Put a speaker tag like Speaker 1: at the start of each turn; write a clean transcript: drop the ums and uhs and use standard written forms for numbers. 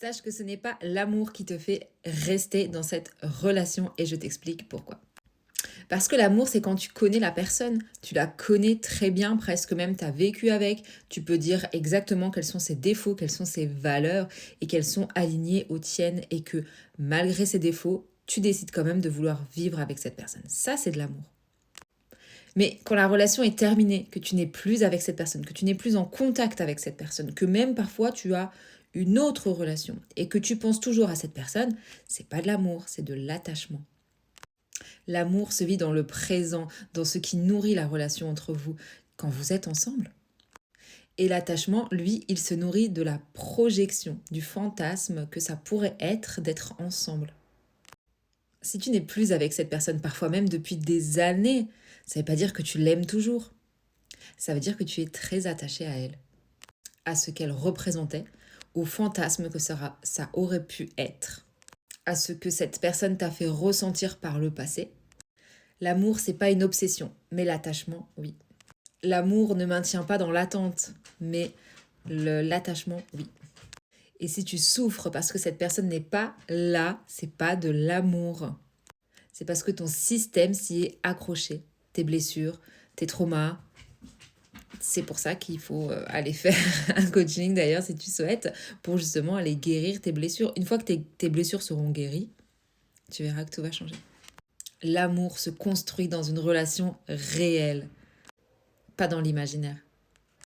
Speaker 1: Sache que ce n'est pas l'amour qui te fait rester dans cette relation et je t'explique pourquoi. Parce que l'amour, c'est quand tu connais la personne, tu la connais très bien, presque même tu as vécu avec, tu peux dire exactement quels sont ses défauts, quelles sont ses valeurs et qu'elles sont alignées aux tiennes et que malgré ses défauts, tu décides quand même de vouloir vivre avec cette personne. Ça, c'est de l'amour. Mais quand la relation est terminée, que tu n'es plus avec cette personne, que tu n'es plus en contact avec cette personne, que même parfois tu as une autre relation et que tu penses toujours à cette personne, c'est pas de l'amour, c'est de l'attachement. L'amour se vit dans le présent, dans ce qui nourrit la relation entre vous quand vous êtes ensemble. Et l'attachement, lui, il se nourrit de la projection, du fantasme que ça pourrait être d'être ensemble. Si tu n'es plus avec cette personne, parfois même depuis des années, ça ne veut pas dire que tu l'aimes toujours. Ça veut dire que tu es très attaché à elle, à ce qu'elle représentait, au fantasme que ça aurait pu être, à ce que cette personne t'a fait ressentir par le passé. L'amour, c'est pas une obsession, mais l'attachement, oui. L'amour ne maintient pas dans l'attente, mais l'attachement, oui. Et si tu souffres parce que cette personne n'est pas là, c'est pas de l'amour. C'est parce que ton système s'y est accroché. Tes blessures, tes traumas. C'est pour ça qu'il faut aller faire un coaching d'ailleurs si tu souhaites, pour justement aller guérir tes blessures. Une fois que tes blessures seront guéries, tu verras que tout va changer. L'amour se construit dans une relation réelle, pas dans l'imaginaire.